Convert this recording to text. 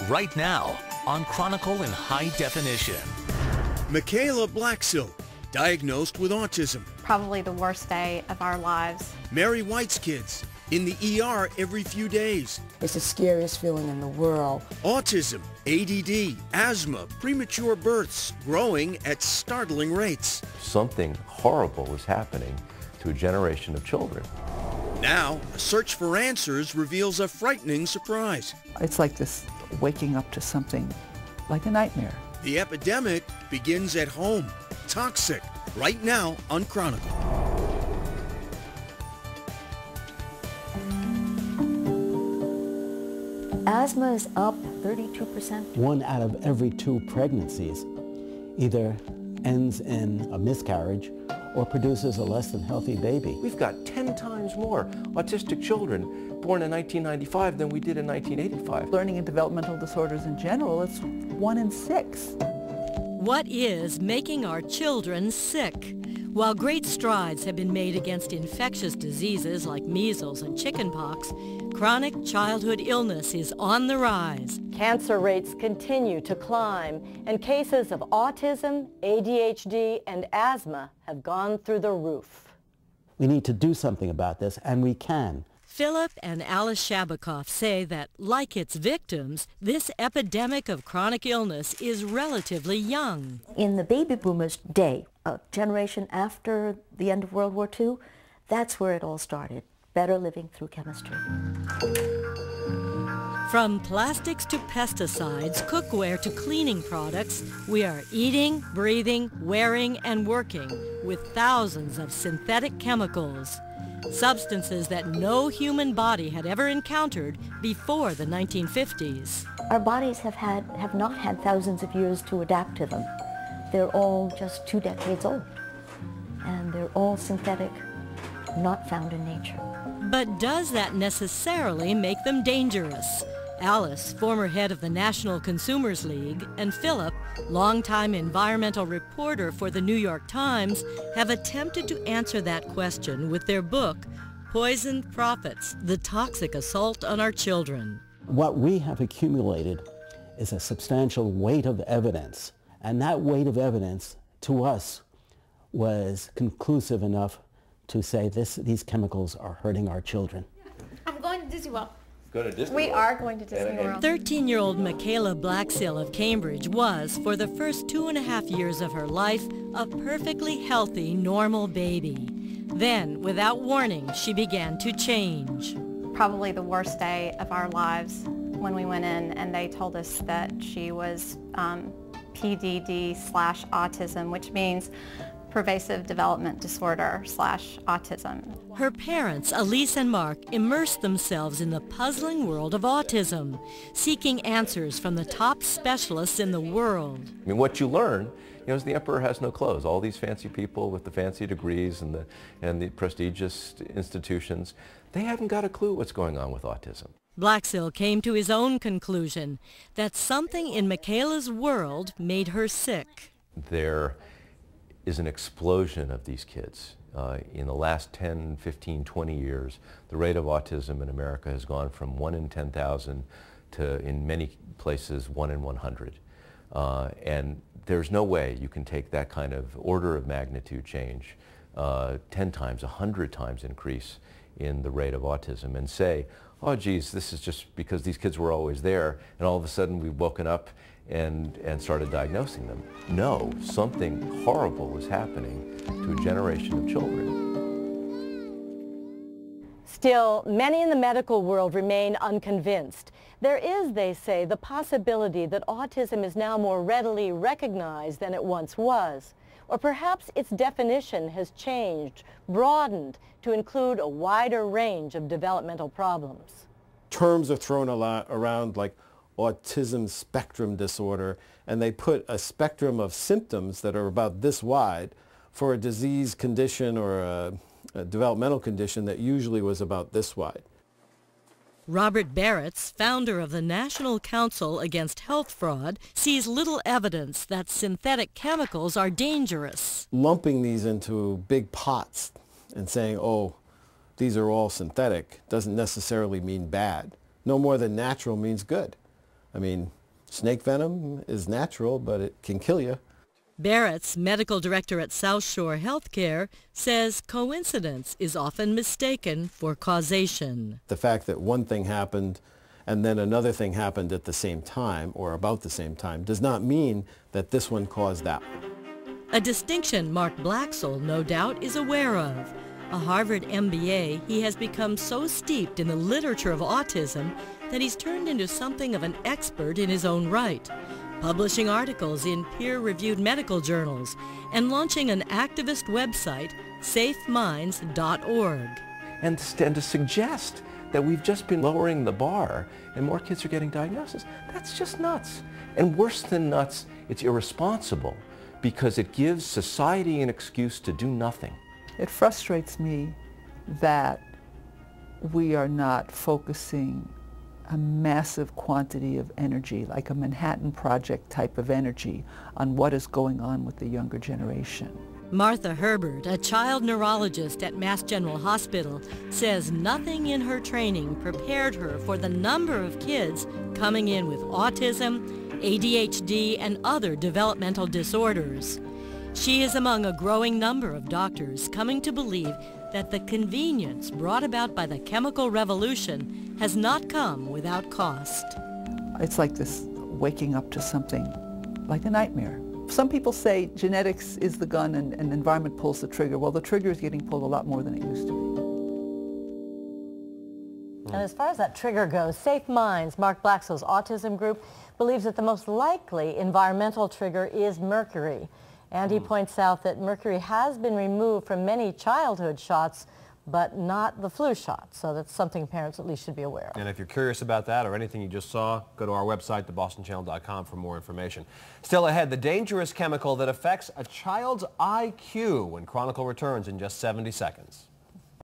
right now on Chronicle in High Definition. Michaela Blacksil, diagnosed with autism. Probably the worst day of our lives. Mary White's kids, in the ER every few days. It's the scariest feeling in the world. Autism, ADD, asthma, premature births, growing at startling rates. Something horrible was happening to a generation of children. Now, a search for answers reveals a frightening surprise. It's like this waking up to something like a nightmare. The epidemic begins at home. Toxic, right now on Chronicle. Asthma is up 32%. 1 out of every 2 pregnancies either ends in a miscarriage or produces a less than healthy baby. We've got 10 times more autistic children born in 1995 than we did in 1985. Learning and developmental disorders in general, it's 1 in 6. What is making our children sick? While great strides have been made against infectious diseases like measles and chickenpox, chronic childhood illness is on the rise. Cancer rates continue to climb, and cases of autism, ADHD, and asthma have gone through the roof. We need to do something about this, and we can. Philip and Alice Shabakoff say that, like its victims, this epidemic of chronic illness is relatively young. In the baby boomers' day, a generation after the end of World War II, that's where it all started. Better living through chemistry. From plastics to pesticides, cookware to cleaning products, we are eating, breathing, wearing, and working with thousands of synthetic chemicals. Substances that no human body had ever encountered before the 1950s. Our bodies have not had thousands of years to adapt to them. They're all just 2 decades old. And they're all synthetic, not found in nature. But does that necessarily make them dangerous? Alice, former head of the National Consumers League, and Philip, longtime environmental reporter for the New York Times, have attempted to answer that question with their book, Poisoned Profits: The Toxic Assault on Our Children. What we have accumulated is a substantial weight of evidence, and that weight of evidence to us was conclusive enough to say these chemicals are hurting our children. I'm going to Disney World. We are going to Disney World. 13-year-old Michaela Blacksil of Cambridge was, for the first 2.5 years of her life, a perfectly healthy, normal baby. Then, without warning, she began to change. Probably the worst day of our lives when we went in and they told us that she was PDD/autism, which means pervasive development disorder/autism. Her parents, Elise and Mark, immersed themselves in the puzzling world of autism, seeking answers from the top specialists in the world. I mean, what you learn, is the emperor has no clothes. All these fancy people with the fancy degrees and the prestigious institutions, they haven't got a clue what's going on with autism. Blacksil came to his own conclusion that something in Michaela's world made her sick. There is an explosion of these kids. In the last 10, 15, 20 years, the rate of autism in America has gone from 1 in 10,000 to, in many places, 1 in 100. And there's no way you can take that kind of order of magnitude change, 10 times, 100 times increase in the rate of autism, and say, oh geez, this is just because these kids were always there, and all of a sudden we've woken up and started diagnosing them. No, something horrible was happening to a generation of children. Still, many in the medical world remain unconvinced. There is, they say, the possibility that autism is now more readily recognized than it once was. Or perhaps its definition has changed, broadened to include a wider range of developmental problems. Terms are thrown a lot around like autism spectrum disorder, and they put a spectrum of symptoms that are about this wide for a disease condition or a developmental condition that usually was about this wide. Robert Barretts, founder of the National Council Against Health Fraud, sees little evidence that synthetic chemicals are dangerous. Lumping these into big pots and saying, oh, these are all synthetic, doesn't necessarily mean bad. No more than natural means good. I mean, snake venom is natural, but it can kill you. Barrett's medical director at South Shore Healthcare says coincidence is often mistaken for causation. The fact that one thing happened and then another thing happened at the same time or about the same time does not mean that this one caused that one. A distinction Mark Blaxell, no doubt, is aware of. A Harvard MBA, he has become so steeped in the literature of autism that he's turned into something of an expert in his own right, publishing articles in peer-reviewed medical journals and launching an activist website, safeminds.org. And to suggest that we've just been lowering the bar and more kids are getting diagnoses, that's just nuts. And worse than nuts, it's irresponsible because it gives society an excuse to do nothing. It frustrates me that we are not focusing a massive quantity of energy, like a Manhattan Project type of energy, on what is going on with the younger generation. Martha Herbert, a child neurologist at Mass General Hospital, says nothing in her training prepared her for the number of kids coming in with autism, ADHD, and other developmental disorders. She is among a growing number of doctors coming to believe that the convenience brought about by the chemical revolution has not come without cost. It's like this waking up to something like a nightmare. Some people say genetics is the gun and environment pulls the trigger. Well, the trigger is getting pulled a lot more than it used to be. And as far as that trigger goes, Safe Minds, Mark Blaxell's autism group, believes that the most likely environmental trigger is mercury. And he points out that mercury has been removed from many childhood shots, but not the flu shot. So that's something parents at least should be aware of. And if you're curious about that or anything you just saw, go to our website, thebostonchannel.com, for more information. Still ahead, the dangerous chemical that affects a child's IQ when Chronicle returns in just 70 seconds.